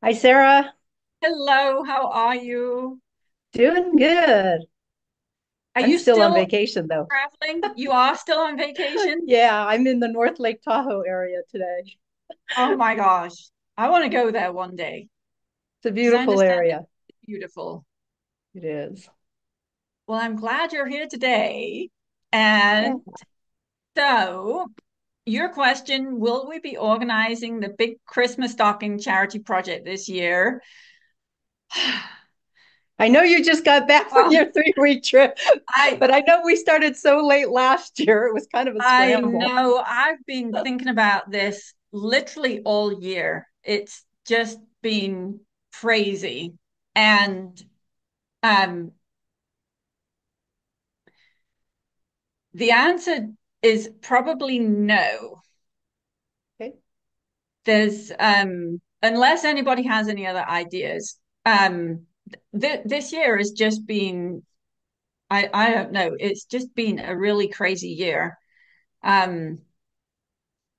Hi, Sarah. Hello, how are you? Doing good. Are I'm you still on still vacation though. traveling? You are still on vacation? Yeah, I'm in the North Lake Tahoe area today. Oh my gosh. I want to go there one day It's a because I beautiful understand area. it's beautiful. It is. Well, I'm glad you're here today. Yeah. And so, your question, will we be organizing the Big Christmas Stocking charity project this year? I know you just got back from Well, your 3-week trip, I but I know we started so late last year. It was kind of a I scramble. know I've been thinking about this literally all year. It's just been crazy. And um, the answer is probably no. Okay. Unless anybody has any other ideas. This year has just been, I don't know, it's just been a really crazy year. Um,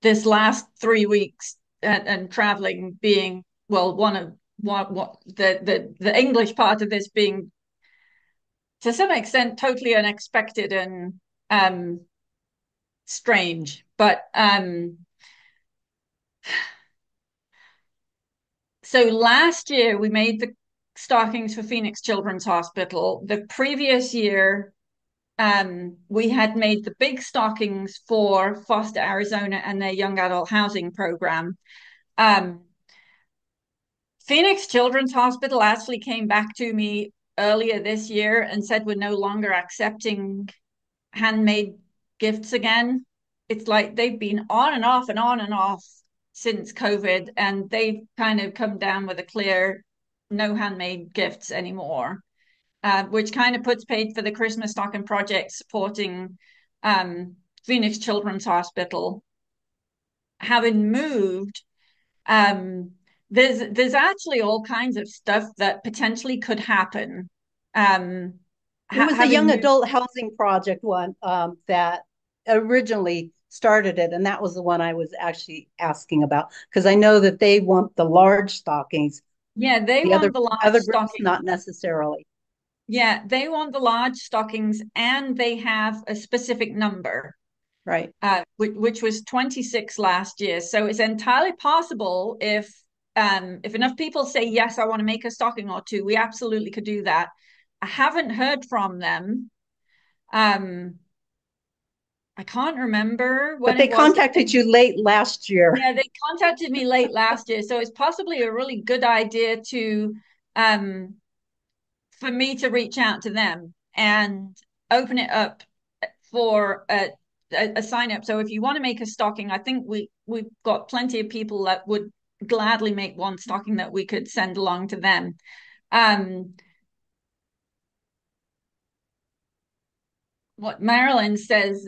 this last 3 weeks and traveling being well one of what the English part of this being to some extent totally unexpected and um strange but so last year we made the stockings for Phoenix Children's Hospital. The previous year we had made the big stockings for Foster Arizona and their young adult housing program. um Phoenix Children's Hospital actually came back to me earlier this year and said we're no longer accepting handmade gifts again. It's like they've been on and off and on and off since COVID, and they've kind of come down with a clear no handmade gifts anymore, which kind of puts paid for the Christmas Stocking Project supporting Phoenix Children's Hospital. Having moved, um, there's actually all kinds of stuff that potentially could happen. Um, It was the Having young moved, adult housing project one that originally started it, and that was the one I was actually asking about because I know that they want the large stockings. yeah, they The want the large other groups stocking. not necessarily. Yeah, they want the large stockings, and they have a specific number, Right. which was 26 last year. So it's entirely possible if enough people say yes, I want to make a stocking or two, we absolutely could do that. I haven't heard from them. Um, I can't remember But when they it was that contacted you late last year. yeah, they contacted me late last year, so it's possibly a really good idea to um for me to reach out to them and open it up for a sign up. So if you want to make a stocking, I think we've got plenty of people that would gladly make one stocking that we could send along to them. Um, what Marilyn says,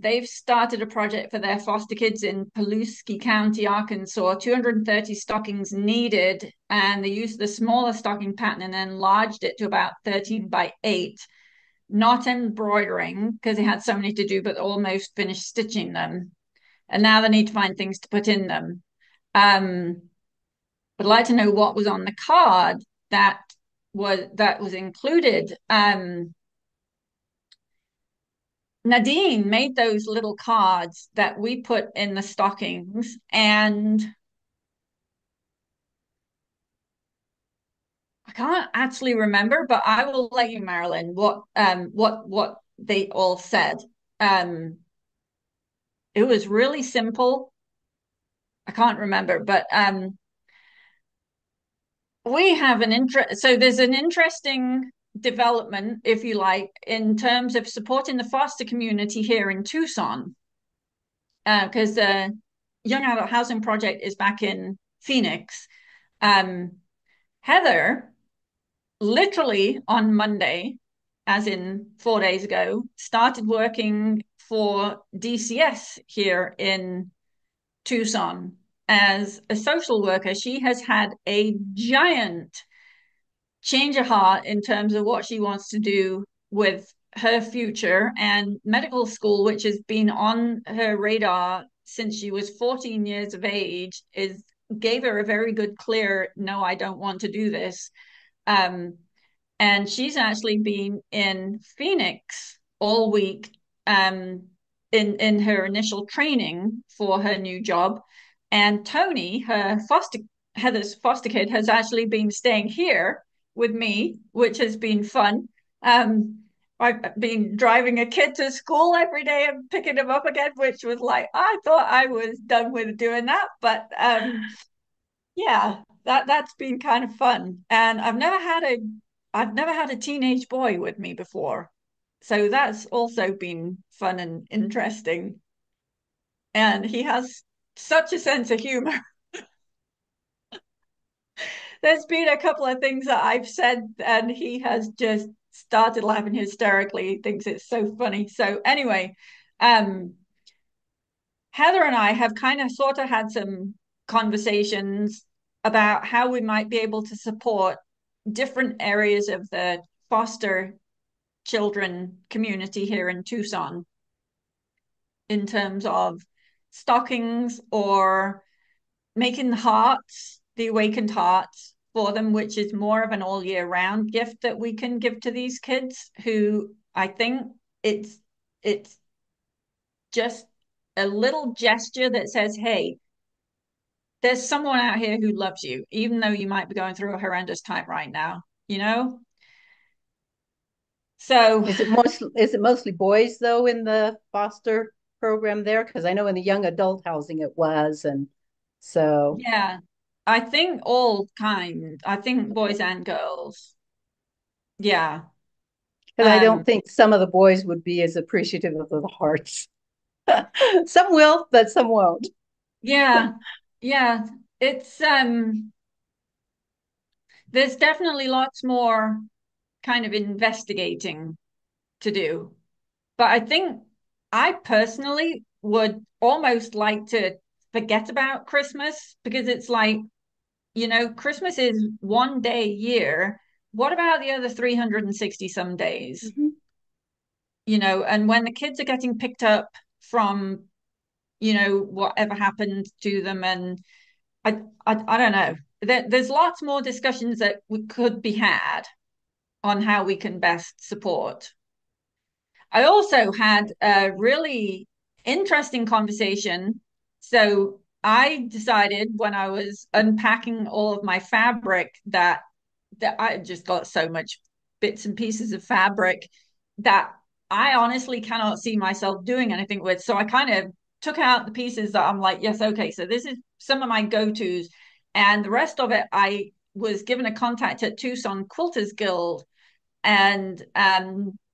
they've started a project for their foster kids in Pulaski County, Arkansas. 230 stockings needed, and they used the smaller stocking pattern and enlarged it to about 13 by 8. Not embroidering because they had so many to do, but almost finished stitching them. And now they need to find things to put in them. Um, I'd like to know what was on the card that was included. Nadine made those little cards that we put in the stockings, and I can't actually remember, but I will let you, Marilyn, what they all said. Um, it was really simple. I can't remember, but we have an interest. So there's an interesting development, if you like, in terms of supporting the foster community here in Tucson, because the Young Adult Housing Project is back in Phoenix. Um, Heather, literally on Monday, as in 4 days ago, started working for DCS here in Tucson as a social worker. She has had a giant change of heart in terms of what she wants to do with her future, and medical school, which has been on her radar since she was 14 years of age, is gave her a very good, clear, no, I don't want to do this. Um, and she's actually been in Phoenix all week in her initial training for her new job. And Tony, Heather's foster kid, has actually been staying here with me, which has been fun. Um, I've been driving a kid to school every day and picking him up again, which was like I thought I was done with doing that, but yeah, that's been kind of fun. And I've never had a teenage boy with me before. So that's also been fun and interesting. And he has such a sense of humor. There's been a couple of things that I've said and he has just started laughing hysterically. He thinks it's so funny. So anyway, um Heather and I have kind of sort of had some conversations about how we might be able to support different areas of the foster children community here in Tucson in terms of stockings or making the hearts, the awakened hearts for them, which is more of an all year round gift that we can give to these kids who I think it's just a little gesture that says, hey, there's someone out here who loves you, even though you might be going through a horrendous time right now, you know? So, Is it mostly boys though in the foster program there? Because I know in the young adult housing it was, and so yeah, I think all kind, I think boys and girls. Yeah. because I don't Um, think some of the boys would be as appreciative of the hearts. Some will, but some won't. yeah. Yeah. It's there's definitely lots more kind of investigating to do. But I think I personally would almost like to forget about Christmas because it's like, Christmas is one day a year. What about the other 360 some days? Mhm. And when the kids are getting picked up from, whatever happened to them, and I don't know. There's lots more discussions that could be had on how we can best support. I also had a really interesting conversation. So I decided when I was unpacking all of my fabric that I just got so much bits and pieces of fabric that I honestly cannot see myself doing anything with. So I kind of took out the pieces that I'm like, yes, okay, so this is some of my go-tos. And the rest of it, I was given a contact at Tucson Quilters Guild and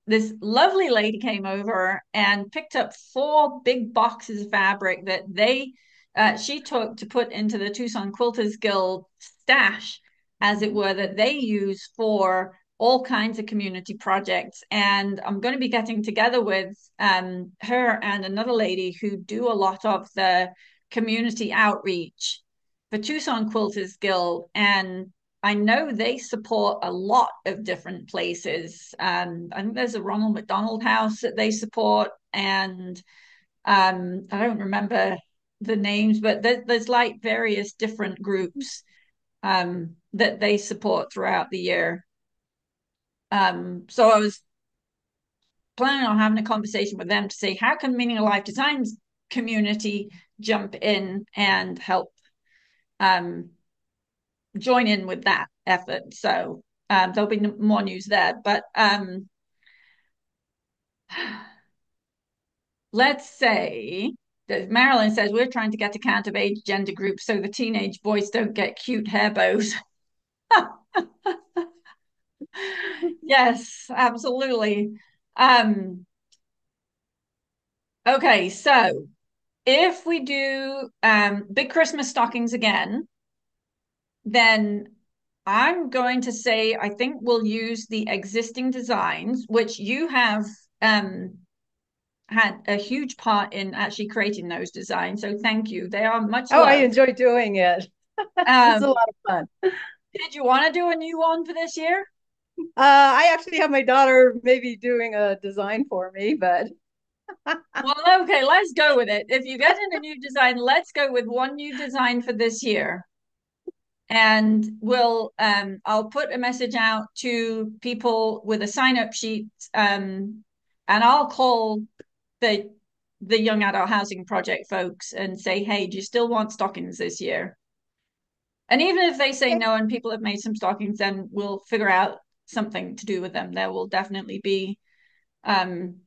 this lovely lady came over and picked up 4 big boxes of fabric that she took to put into the Tucson Quilters Guild stash, as it were, that they use for all kinds of community projects. And I'm going to be getting together with her and another lady who do a lot of the community outreach for Tucson Quilters Guild. And I know they support a lot of different places. I think there's a Ronald McDonald House that they support, and I don't remember the names, but there's like various different groups that they support throughout the year. So I was planning on having a conversation with them to say, how can Meaning of Life Designs community jump in and help um, join in with that effort? So there'll be more news there. But let's say that Marilyn says we're trying to get a count of age gender groups so the teenage boys don't get cute hair bows. Yes, absolutely. Um, okay, so if we do big Christmas stockings again, then I'm going to say I think we'll use the existing designs, which you have had a huge part in actually creating those designs. So thank you. They are much Oh, I loved. enjoy doing it. It's a Um, lot of fun. did you want to do a new one for this year? I actually have my daughter maybe doing a design for me, but Well, okay, let's go with it. If you get in a new design, let's go with one new design for this year. And I'll put a message out to people with a sign up sheet, and I'll call the the young adult housing project folks and say, hey, do you still want stockings this year? And even if they say Okay. no and people have made some stockings, then we'll figure out something to do with them. There will definitely be um,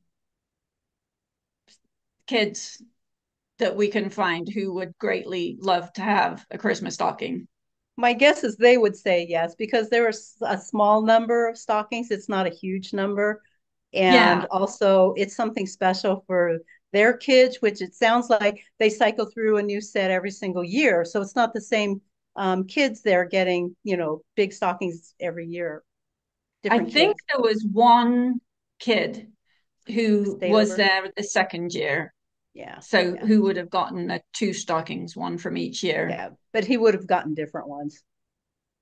kids that we can find who would greatly love to have a Christmas stocking. My guess is they would say yes because there was a small number of stockings. It's not a huge number. And Yeah, also, it's something special for their kids, which it sounds like they cycle through a new set every single year. So it's not the same kids they're getting, big stockings every year, I different think kids there was one kid who stay was over. there the second year, Yeah. so Yeah. who would have gotten two stockings, one from each year. Yeah. But he would have gotten different ones.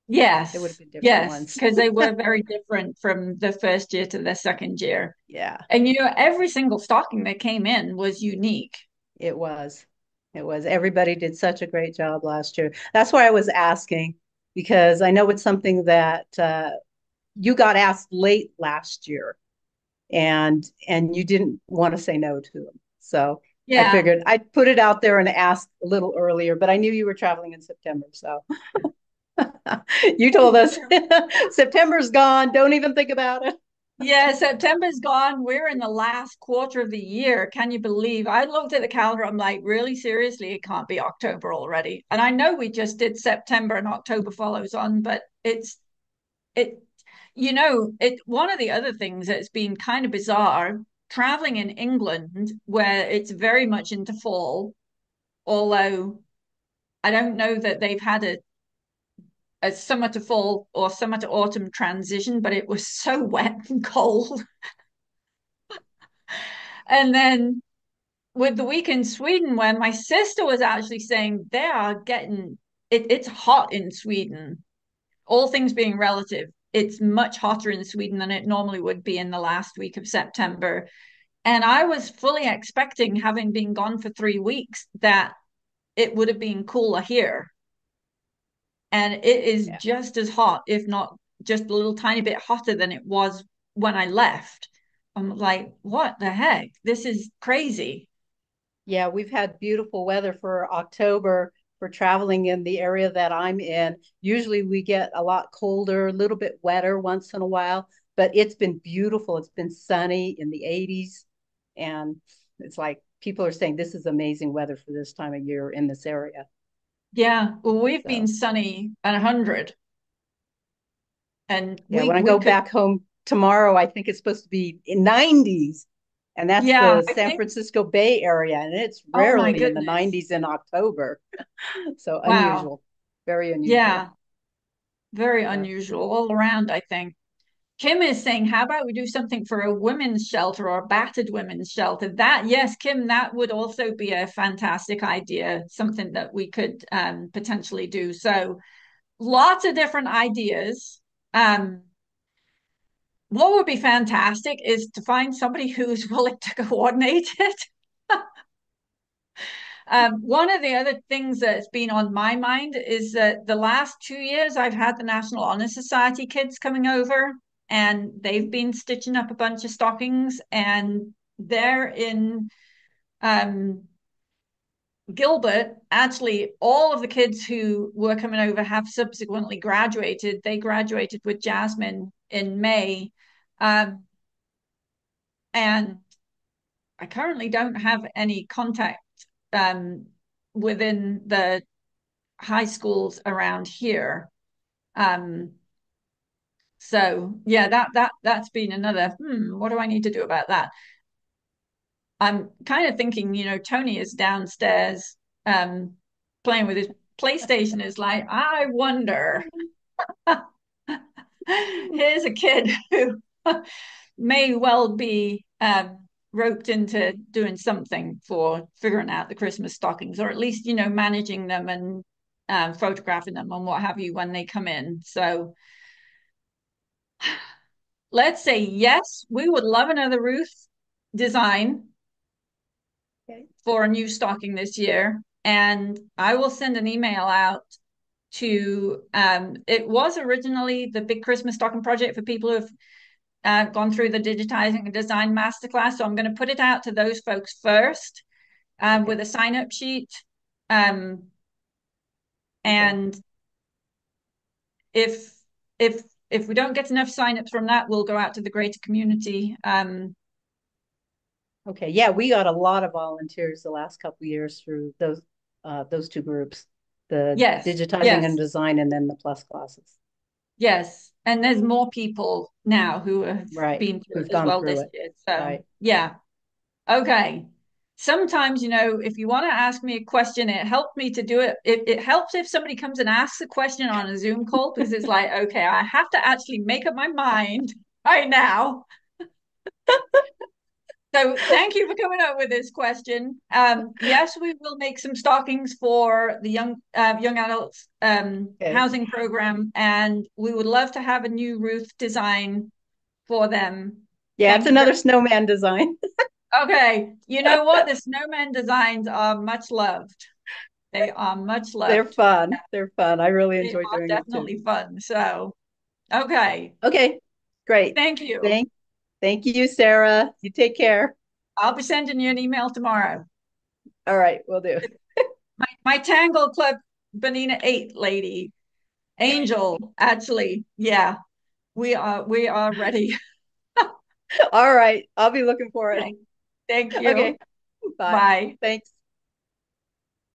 It would have Yes, been different yes, ones. because they were very different from the first year to the second year. Yeah. And every single stocking that came in was unique. It was. It was. Everybody did such a great job last year. That's why I was asking, because I know it's something that you got asked late last year, and you didn't want to say no to them. So I Yeah, figured I'd put it out there and ask a little earlier, but I knew you were traveling in September. So you told us September's gone. Don't even think about it. yeah, September's gone. We're in the last quarter of the year. Can you believe? I looked at the calendar. I'm like, really seriously, it can't be October already. And I know we just did September and October follows on, but it it one of the other things that's been kind of bizarre, traveling in England where it's very much into fall, although I don't know that they've had a summer to fall or summer to autumn transition, but it was so wet and cold. And then with the week in Sweden, where my sister was actually saying they are getting it's hot in Sweden. All things being relative, it's much hotter in Sweden than it normally would be in the last week of September. And I was fully expecting, having been gone for 3 weeks, that it would have been cooler here. And it is Yeah. just as hot, if not just a little tiny bit hotter than it was when I left. I'm like, what the heck? This is crazy. Yeah, we've had beautiful weather for October for traveling in the area that I'm in. Usually we get a lot colder, a little bit wetter once in a while, but it's been beautiful. It's been sunny in the 80s. And it's like people are saying this is amazing weather for this time of year in this area. Yeah, well, we've been So, sunny at 100, and yeah, we when I we go could, back home tomorrow, I think it's supposed to be in 90s. And that's yeah, the I San think, Francisco Bay Area, and it's oh my rarely in the goodness. 90s in October. So Wow. unusual, very unusual. Yeah, very So unusual all around, I think. Kim is saying, how about we do something for a women's shelter or a battered women's shelter? That, yes, Kim, that would also be a fantastic idea, something that we could potentially do. So lots of different ideas. Um, what would be fantastic is to find somebody who's willing to coordinate it. One of the other things that's been on my mind is that the last 2 years I've had the National Honor Society kids coming over, and they've been stitching up a bunch of stockings, and they're in um, Gilbert. Actually, all of the kids who were coming over have subsequently graduated. They graduated with Jasmine in May. Um, and I currently don't have any contact um, within the high schools around here. Um, so yeah, that's been another. What do I need to do about that? I'm kind of thinking, Tony is downstairs playing with his PlayStation. Is like, I wonder. Here's a kid who may well be roped into doing something for figuring out the Christmas stockings, or at least, managing them and photographing them and what have you when they come in. So let's say yes, we would love another Ruth design. Okay. for a new stocking this year, and I will send an email out to it was originally the Big Christmas Stocking Project for people who've gone through the digitizing and design masterclass. So I'm going to put it out to those folks first with Okay. a sign up sheet. Um, Okay. and if if if we don't get enough signups from that, we'll go out to the greater community. Okay. Yeah, we got a lot of volunteers the last couple of years through those two groups, the Yes, digitizing and yes, design and then the plus classes. yes. And there's more people now who have Right. been through it Who've as gone well through this it. year. So Right. yeah. Okay. Sometimes, if you want to ask me a question, it helped me to do it. It helps if somebody comes and asks a question on a Zoom call because it's like, okay, I have to actually make up my mind right now. So thank you for coming up with this question. Yes, we will make some stockings for the young adults Okay. housing program, and we would love to have a new roof design for them. Yeah, it's Thank you another very snowman design. Okay, you know what? The snowman designs are much loved. They are much They're loved. fun. They're fun. I really They enjoy are doing them too. definitely fun. So, okay. Okay. Great. Thank you. Thank thank you, Sarah. You take care. I'll be sending you an email tomorrow. All right, we'll do. My Tangle Club Bonina 8 lady, Angel, actually, yeah, we are ready. All right. I'll be looking for it. Okay. Thank you. Okay. Bye. Bye. Thanks.